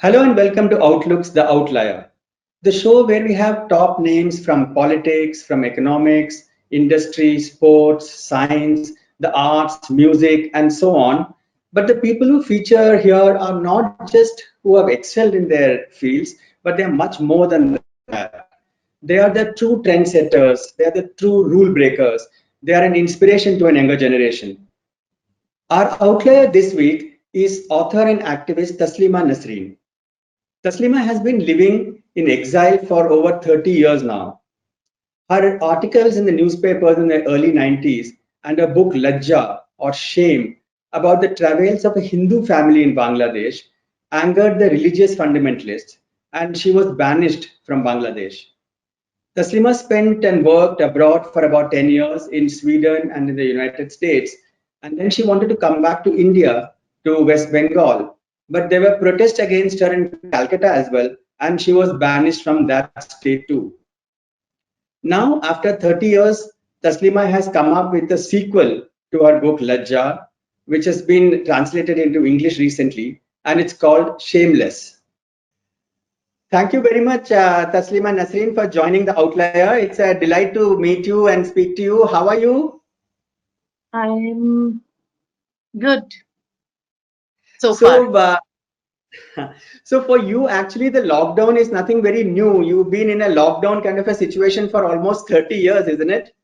Hello and welcome to Outlook's The Outlier, the show where we have top names from politics, from economics, industry, sports, science, the arts, music, and so on. But the people who feature here are not just who have excelled in their fields, but they are much more than that. They are the true trendsetters, they are the true rule breakers, they are an inspiration to an younger generation. Our outlier this week is author and activist Taslima Nasrin. Taslima has been living in exile for over 30 years now. Her articles in the newspapers in the early 90s and her book Lajja or Shame about the travails of a Hindu family in Bangladesh angered the religious fundamentalists and she was banished from Bangladesh. Taslima spent and worked abroad for about 10 years in Sweden and in the United States. And then she wanted to come back to India, to West Bengal. But there were protests against her in Calcutta as well, and she was banished from that state too. Now, after 30 years, Taslima has come up with a sequel to her book Lajja, which has been translated into English recently, and it's called Shameless. Thank you very much, Taslima Nasreen, for joining the Outlier. It's a delight to meet you and speak to you. How are you? I'm good so far. So, so for you, actually, the lockdown is nothing very new. You've been in a lockdown kind of a situation for almost 30 years, isn't it?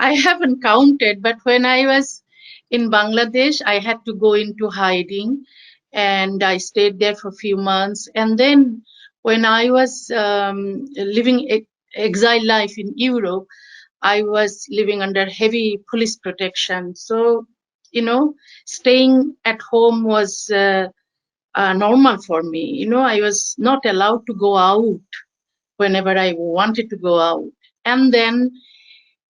I haven't counted, but when I was in Bangladesh, I had to go into hiding and I stayed there for a few months. And then when I was living exile life in Europe, I was living under heavy police protection. So, staying at home was normal for me. I was not allowed to go out whenever I wanted to go out. And then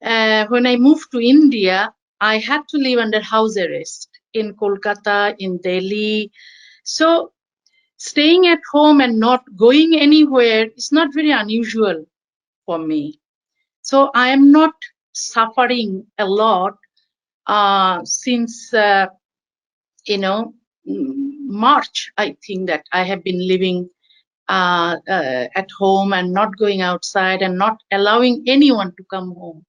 when I moved to India, I had to live under house arrest in Kolkata, in Delhi. So staying at home and not going anywhere is not very unusual for me. So I am not suffering a lot since, March, I think that I have been living at home and not going outside and not allowing anyone to come home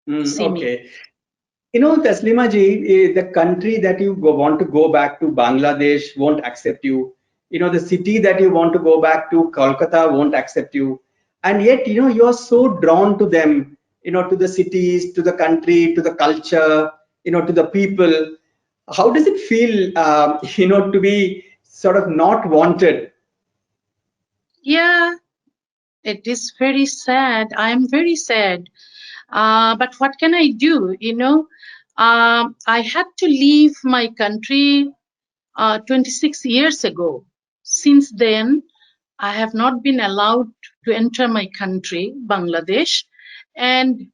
to see me. Okay. Taslima ji, the country that you want to go back to, Bangladesh, won't accept you. The city that you want to go back to, Kolkata, won't accept you. And yet, you are so drawn to them, to the cities, to the country, to the culture, to the people. How does it feel, to be sort of not wanted? Yeah, it is very sad. I am very sad. But what can I do? I had to leave my country 26 years ago. Since then, I have not been allowed to enter my country, Bangladesh. And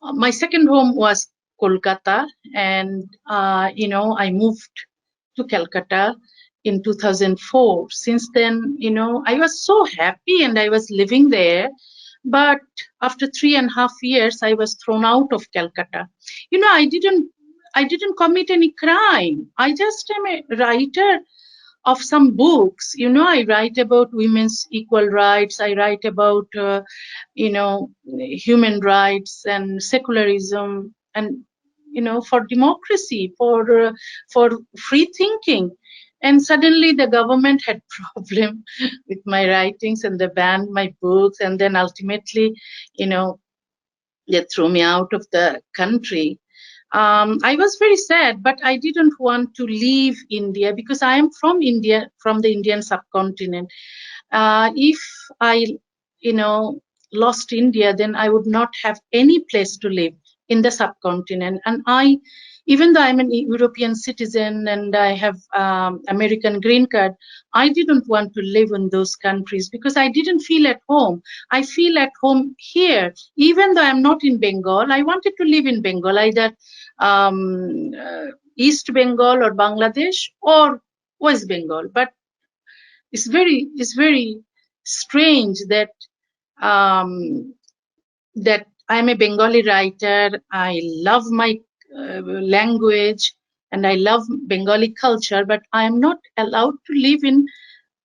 my second home was Kolkata. And, I moved to Calcutta in 2004. Since then, I was so happy and I was living there. But after 3.5 years, I was thrown out of Calcutta. I didn't commit any crime. I just am a writer of some books. I write about women's equal rights. I write about, human rights and secularism and, for democracy, for free thinking. And suddenly the government had problem with my writings and they banned my books. And then ultimately, they threw me out of the country. I was very sad, but I didn't want to leave India because I am from India, from the Indian subcontinent. If I, lost India, then I would not have any place to live in the subcontinent. And even though I'm an European citizen and I have American green card, I didn't want to live in those countries because I didn't feel at home. I feel at home here. Even though I'm not in Bengal, I wanted to live in Bengal, either East Bengal or Bangladesh or West Bengal. But it's very strange that that I'm a Bengali writer. I love my language, and I love Bengali culture, but I am not allowed to live in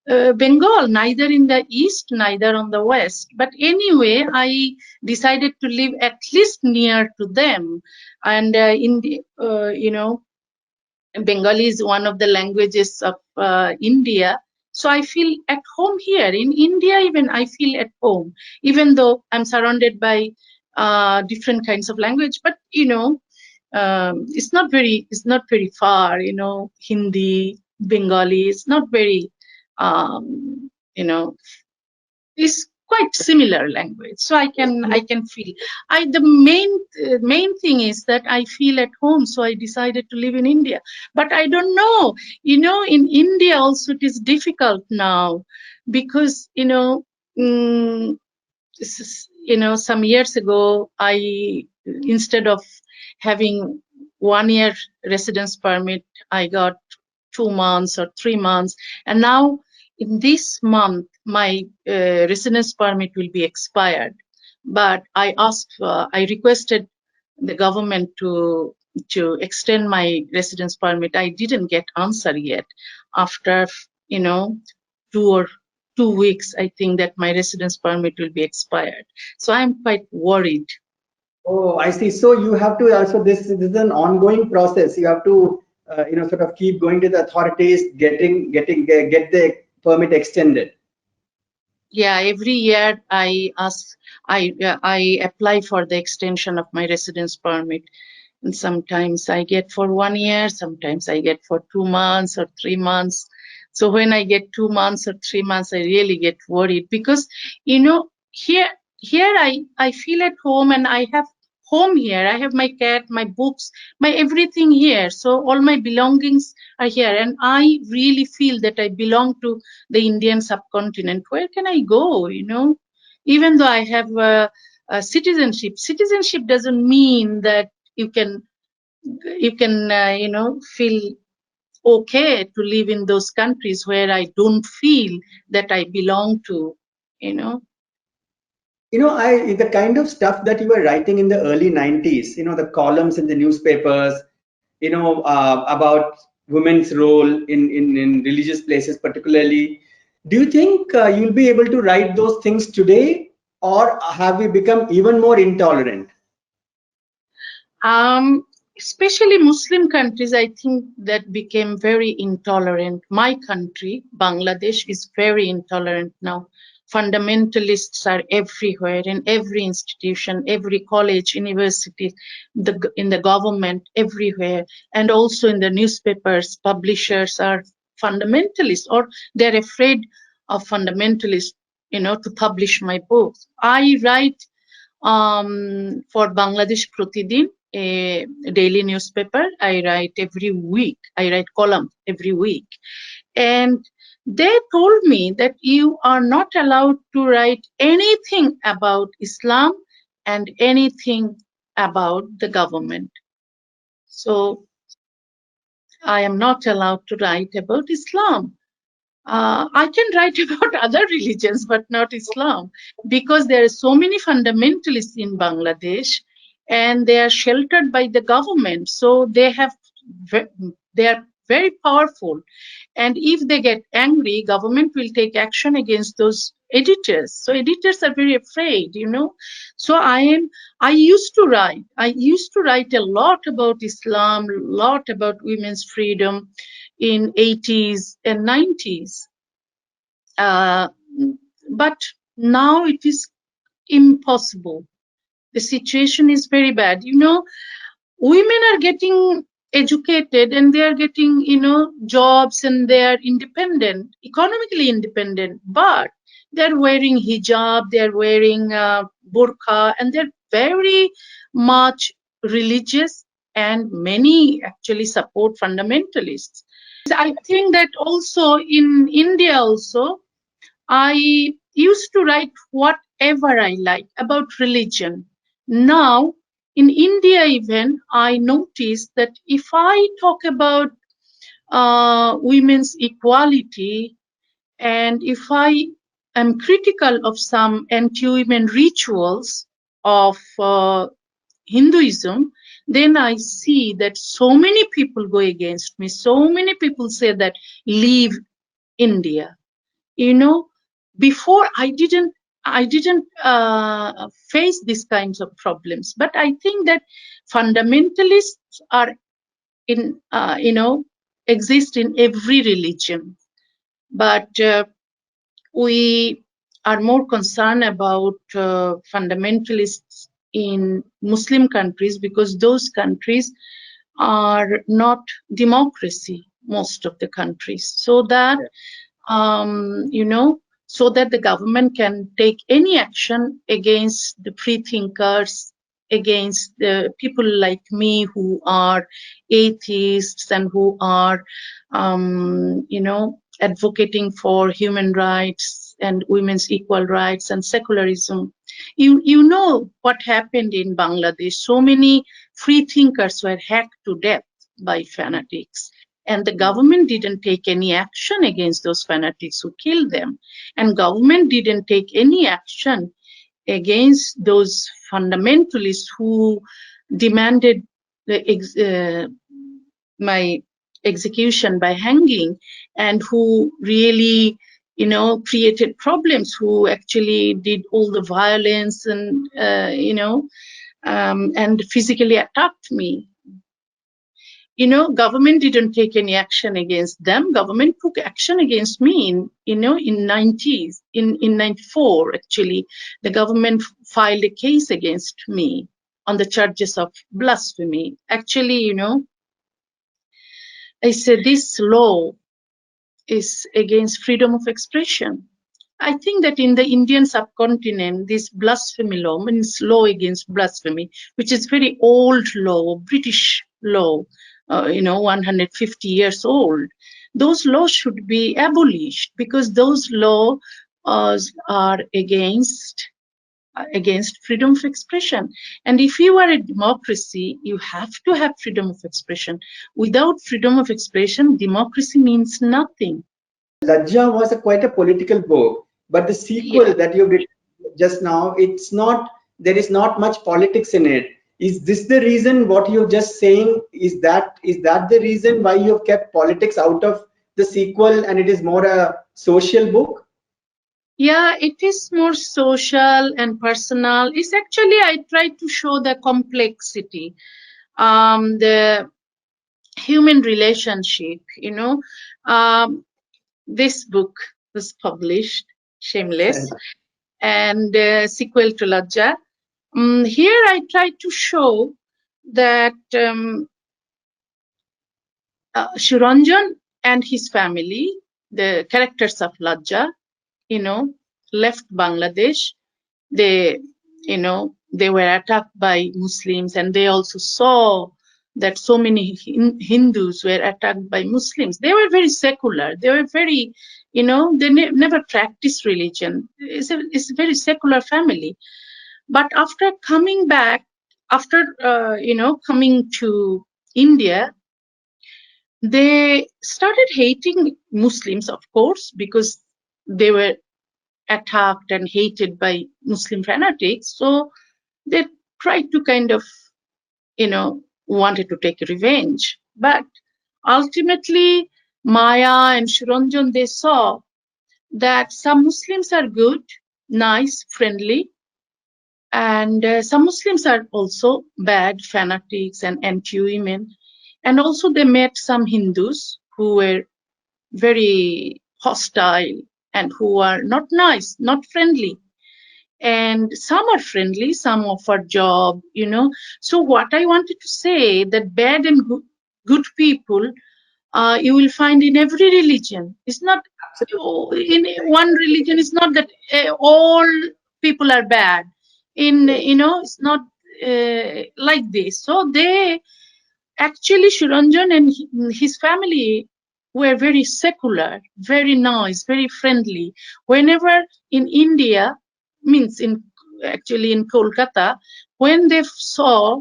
Bengal, neither in the east, neither on the west. But anyway, I decided to live at least near to them. And in the, Bengali is one of the languages of India. So I feel at home here. In India, even I feel at home, even though I'm surrounded by different kinds of language. But it's not very far. Hindi, Bengali. It's not very um, you know is quite similar language, so I can feel. The main thing is that I feel at home, so I decided to live in India. But I don't know, in India also it is difficult now, because mm, some years ago, instead of having 1 year residence permit, I got 2 months or 3 months. And now in this month, my residence permit will be expired. But I requested the government to extend my residence permit. I didn't get answer yet. After, 2 weeks, I think that my residence permit will be expired. So I'm quite worried. Oh, I see. So you have to also, this is an ongoing process. You have to sort of keep going to the authorities, get the permit extended. Yeah, every year I apply for the extension of my residence permit. And sometimes I get for 1 year, sometimes I get for 2 months or 3 months. So when I get 2 months or 3 months, I really get worried, because here I feel at home, and I have home here. I have my cat, my books, my everything here. So all my belongings are here, and I really feel that I belong to the Indian subcontinent. Where can I go? Even though I have a citizenship. Citizenship doesn't mean that you can feel okay to live in those countries where I don't feel that I belong to. you know The kind of stuff that you were writing in the early 90s, the columns in the newspapers, about women's role in religious places particularly. Do you think you'll be able to write those things today, or have we become even more intolerant? Um, Especially Muslim countries, I think that became very intolerant. My country, Bangladesh, is very intolerant now. Fundamentalists are everywhere, in every institution, every college, university, in the government, everywhere, and also in the newspapers. Publishers are fundamentalists, or they're afraid of fundamentalists, to publish my books. I write for Bangladesh Pratidin, a daily newspaper. I write every week. I write columns every week. And they told me that you are not allowed to write anything about Islam and anything about the government. So I am not allowed to write about Islam. I can write about other religions, but not Islam, because there are so many fundamentalists in Bangladesh, and they are sheltered by the government. So they are very powerful, and if they get angry, government will take action against those editors. So editors are very afraid. So I used to write a lot about Islam, a lot about women's freedom in 80s and 90s. But now it is impossible. The situation is very bad. Women are getting educated, and they are getting, jobs, and they are independent, economically independent, but they're wearing hijab, they're wearing burqa, and they're very much religious, and many actually support fundamentalists. I think that also in India also, I used to write whatever I like about religion. Now, in India, even, I noticed that if I talk about women's equality, and if I am critical of some anti women rituals of Hinduism, then I see that so many people go against me. So many people say that leave India. You know, before I didn't face these kinds of problems, but I think that fundamentalists are in exist in every religion, but we are more concerned about fundamentalists in Muslim countries because those countries are not democracy, most of the countries, so that so that the government can take any action against the free thinkers, against the people like me who are atheists and who are, advocating for human rights and women's equal rights and secularism. You know what happened in Bangladesh. So many free thinkers were hacked to death by fanatics, and the government didn't take any action against those fanatics who killed them, and government didn't take any action against those fundamentalists who demanded my execution by hanging, and who really created problems, who actually did all the violence and and physically attacked me. Government didn't take any action against them. Government took action against me in 90s, in 94, actually. The government filed a case against me on the charges of blasphemy. Actually, I said this law is against freedom of expression. I think that in the Indian subcontinent, this blasphemy law means law against blasphemy, which is very old law, British law, 150 years old. Those laws should be abolished because those laws are against freedom of expression. And if you are a democracy, you have to have freedom of expression. Without freedom of expression, democracy means nothing. Lajja was quite a political book, but the sequel that you did just now, it's not, there is not much politics in it. Is this the reason what you're just saying? Is that the reason why you have kept politics out of the sequel and it is more a social book? Yeah, it is more social and personal. It's actually, I try to show the complexity, the human relationship, This book was published, Shameless, and sequel to Lajja. Here I try to show that Shiranjan and his family, the characters of Lajja, left Bangladesh. They, they were attacked by Muslims, and they also saw that so many Hindus were attacked by Muslims. They were very secular. They were very, they never practiced religion. It's a very secular family. But after coming back, after, coming to India, they started hating Muslims, of course, because they were attacked and hated by Muslim fanatics. So they tried to kind of, wanted to take revenge. But ultimately, Maya and Shiranjan, they saw that some Muslims are good, nice, friendly, and some Muslims are also bad, fanatics and anti-women. And also they met some Hindus who were very hostile and who are not nice, not friendly. And some are friendly, some offer job, So what I wanted to say, that bad and good people you will find in every religion. It's not in one religion. It's not that all people are bad. It's not like this. So they actually, Shiranjan and his family were very secular, very nice, very friendly. Whenever in India, means actually in Kolkata, when they saw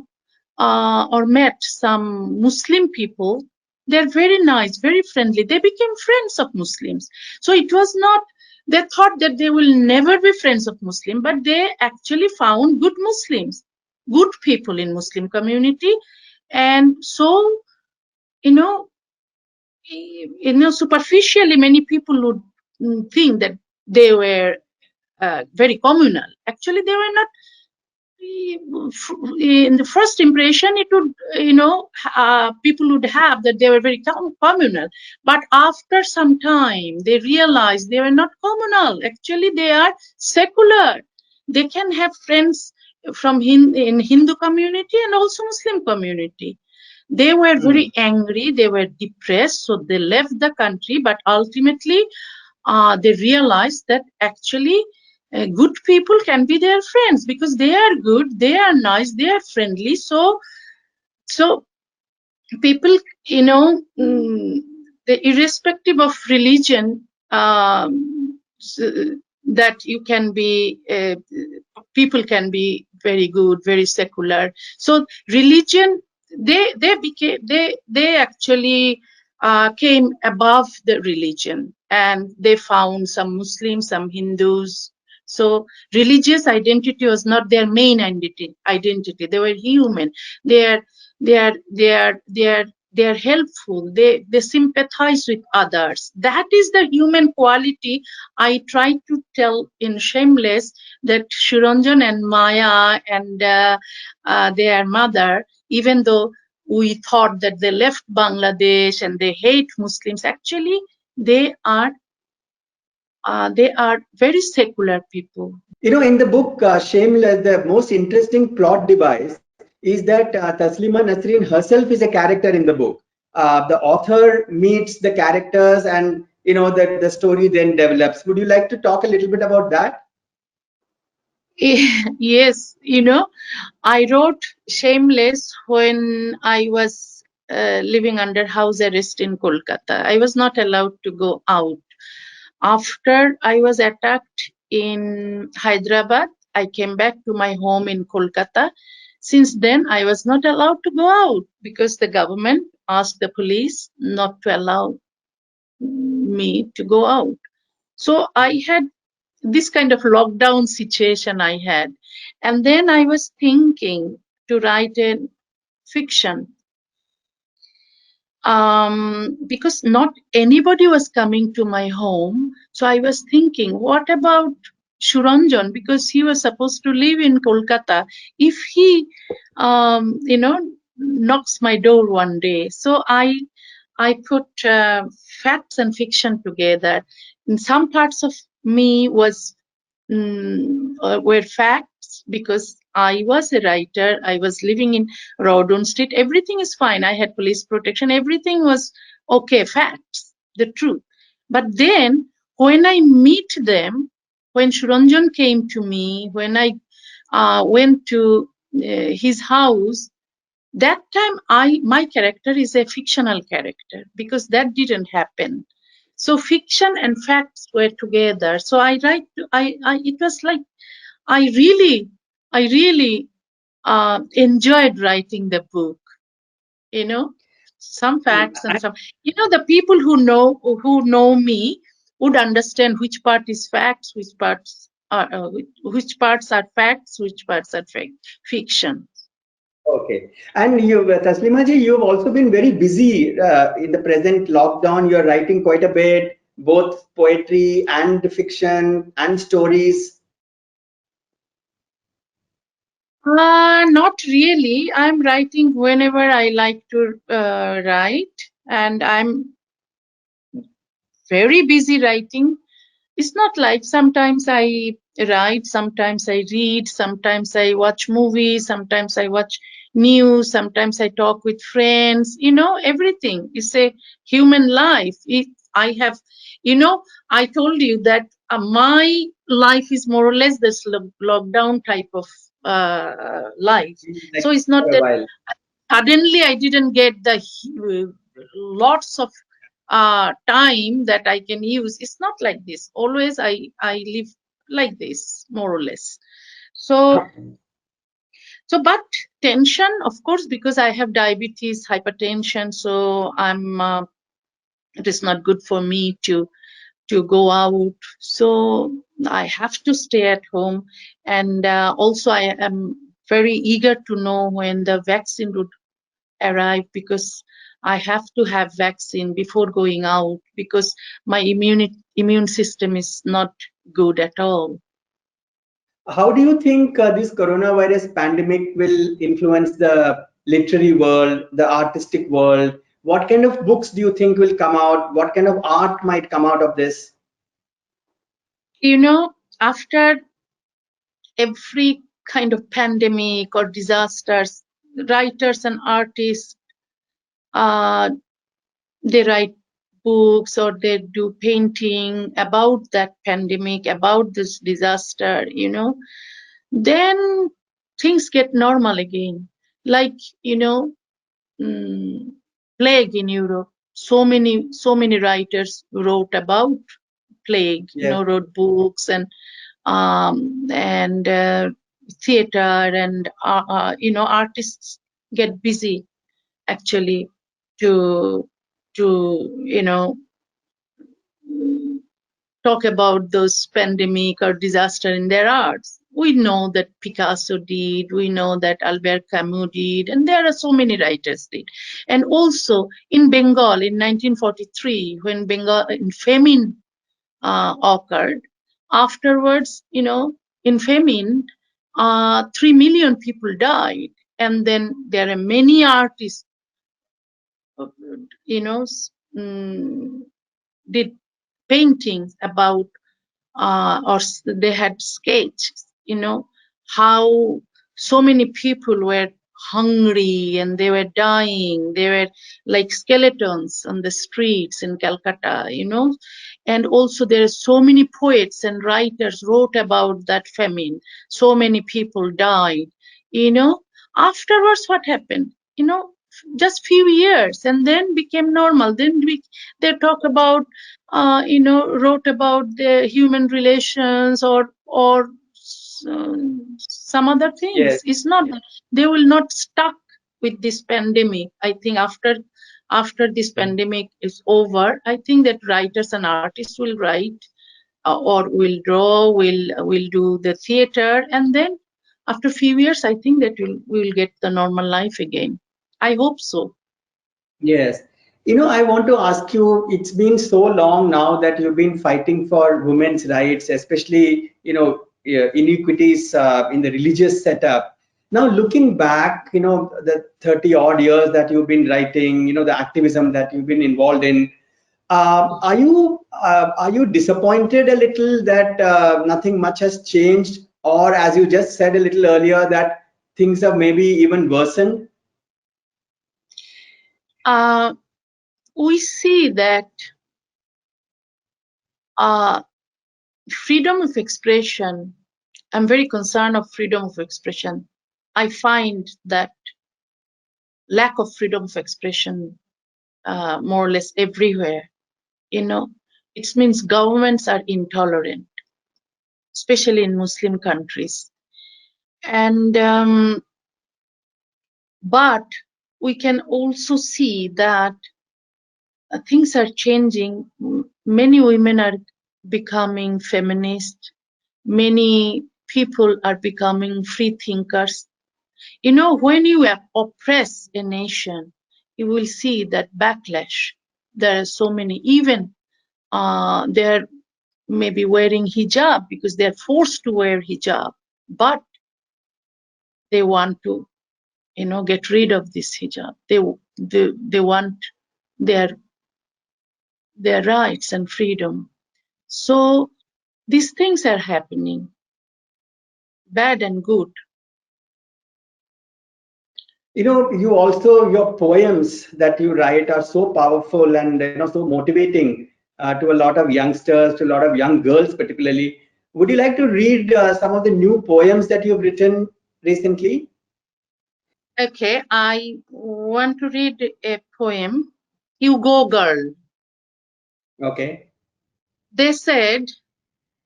or met some Muslim people, they're very nice, very friendly. They became friends of Muslims. So it was not, they thought that they will never be friends of Muslim, but they actually found good Muslims. good people in Muslim community. And so, you know, superficially, many people would think that they were very communal. Actually, they were not. In the first impression, it would, people would have that they were very communal. But after some time, they realized they were not communal. Actually, they are secular. They can have friends from in Hindu community and also Muslim community. They were very angry. They were depressed, so they left the country. But ultimately, they realized that actually good people can be their friends because they are good, they are nice, they are friendly. So people, irrespective of religion, that you can be, people can be very good, very secular. So religion, they actually came above the religion, and they found some Muslims, some Hindus. So religious identity was not their main identity. They were human. They are they are helpful. They sympathize with others. That is the human quality I try to tell in Shameless, that Shiranjan and Maya and their mother, even though we thought that they left Bangladesh and they hate Muslims, actually they are very secular people. In the book Shameless, the most interesting plot device is that Taslima Nasrin herself is a character in the book. The author meets the characters, and the story then develops. Would you like to talk a little bit about that? Yes, I wrote Shameless when I was living under house arrest in Kolkata. I was not allowed to go out. After I was attacked in Hyderabad, I came back to my home in Kolkata. Since then, I was not allowed to go out because the government asked the police not to allow me to go out. So I had this kind of lockdown situation I had. And then I was thinking to write a fiction, because not anybody was coming to my home. So I was thinking, what about Shuranjan? Because he was supposed to live in Kolkata. If he, knocks my door one day. So I put facts and fiction together. In some parts of me were facts because I was a writer. I was living in Rawdon Street. Everything is fine. I had police protection. Everything was okay. Facts, the truth. But then when I meet them, when Shuranjan came to me, when I went to his house, that time my character is a fictional character because that didn't happen. So fiction and facts were together. So I it was like I really enjoyed writing the book. you know some facts and some, the people who know me would understand which part is facts, which parts are facts, which parts are fiction. Okay. And Taslima ji, you've also been very busy in the present lockdown. You're writing quite a bit, both poetry and fiction and stories. Not really. I'm writing whenever I like to write, and I'm very busy writing. It's not like sometimes I write, sometimes I read, sometimes I watch movies, sometimes I watch news, sometimes I talk with friends. Everything is a human life. I have, I told you that my life is more or less this lockdown type of life. Like So it's not for a that while. suddenly I didn't get the lots of time that I can use. It's not like this. Always I live like this, more or less. So but tension, of course, because I have diabetes, hypertension. So it is not good for me to go out. So I have to stay at home, and also I am very eager to know when the vaccine would arrive, because I have to have vaccine before going out, because my immune system is not good at all. How do you think this coronavirus pandemic will influence the literary world, the artistic world? What kind of books do you think will come out? What kind of art might come out of this? You know, after every kind of pandemic or disasters, writers and artists, uh, they write books or they do painting about that pandemic, about this disaster, then things get normal again. Like, mm, plague in Europe. So many writers wrote about plague, Yes. wrote books and theater and artists get busy actually to to talk about those pandemic or disaster in their arts. We know that Picasso did, we know that Albert Camus did, and there are so many writers did. And also in Bengal in 1943, when Bengal in famine occurred, afterwards, in famine, 3 million people died, and then there are many artists, uh, you know, mm, did paintings about they had sketches, how so many people were hungry and they were dying. They were like skeletons on the streets in Calcutta, And also there are so many poets and writers wrote about that famine. So many people died, you know. Afterwards, what happened? Just few years and then became normal. Then they talk about wrote about the human relations or some other things. Yes. It's not that they will not stuck with this pandemic. I think after this pandemic is over, I think that writers and artists will write or will draw, will do the theater, and then after few years, I think that we will get the normal life again. I hope so. Yes. I want to ask you, it's been so long now that you've been fighting for women's rights, especially, inequities in the religious setup. Now, looking back, the 30 odd years that you've been writing, the activism that you've been involved in, are you disappointed a little that nothing much has changed, or as you just said a little earlier, that things have maybe even worsened? Uh, we see that uh, freedom of expression. I'm very concerned of freedom of expression. I find that lack of freedom of expression more or less everywhere. You know, it means governments are intolerant, especially in Muslim countries. And but we can also see that things are changing. Many women are becoming feminist. Many people are becoming free thinkers. When you oppress a nation, you will see that backlash. There are so many, even they're maybe wearing hijab because they're forced to wear hijab, but they want to, get rid of this hijab. They want their their rights and freedom. So these things are happening, bad and good. You also, your poems that you write are so powerful and so motivating to a lot of youngsters, to a lot of young girls particularly. Would you like to read some of the new poems that you've written recently? Okay, I want to read a poem, You Go Girl. Okay. They said,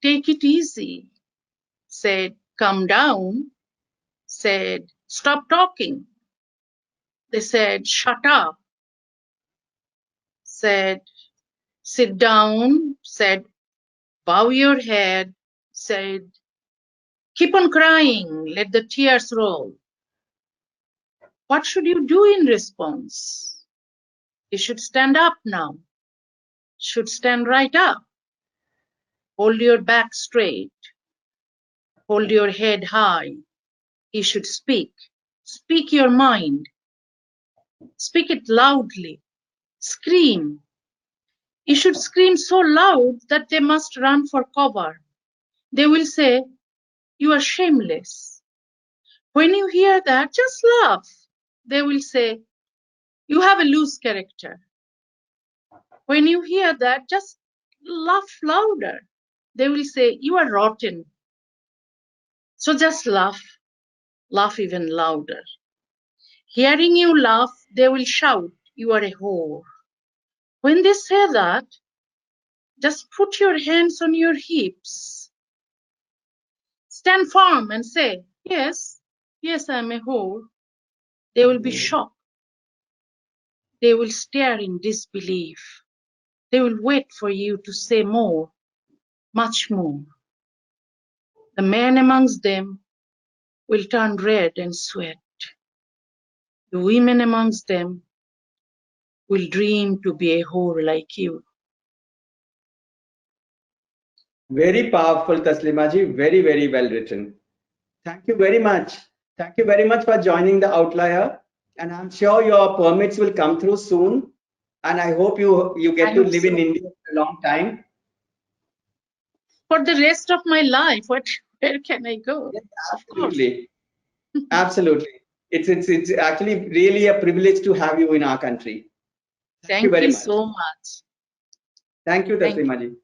take it easy. Said, calm down. Said, stop talking. They said, shut up. Said, sit down. Said, bow your head. Said, Keep on crying, let the tears roll. What should you do in response? You should stand up now. Should stand right up. Hold your back straight. Hold your head high. You should speak. Speak your mind. Speak it loudly. Scream. You should scream so loud that they must run for cover. They will say, you are shameless. When you hear that, just laugh. They will say, you have a loose character. When you hear that, just laugh louder. They will say, you are rotten. So just laugh. Laugh even louder. Hearing you laugh, they will shout, you are a whore. When they say that, just put your hands on your hips. Stand firm and say, yes, yes, I'm a whore. They will be shocked. They will stare in disbelief. They will wait for you to say more, much more. The man amongst them will turn red and sweat. The women amongst them will dream to be a whore like you. Very powerful, Taslima ji. Very, very well written. Thank you very much. Thank you very much for joining the Outlier. And I'm sure your permits will come through soon. And I hope you I get to hope live in so. India for a long time. For the rest of my life, where can I go? Yes, Of course. absolutely. Absolutely. It's actually really a privilege to have you in our country. Thank you Thank very you much. so much. Thank you, Thank you. Taslima ji.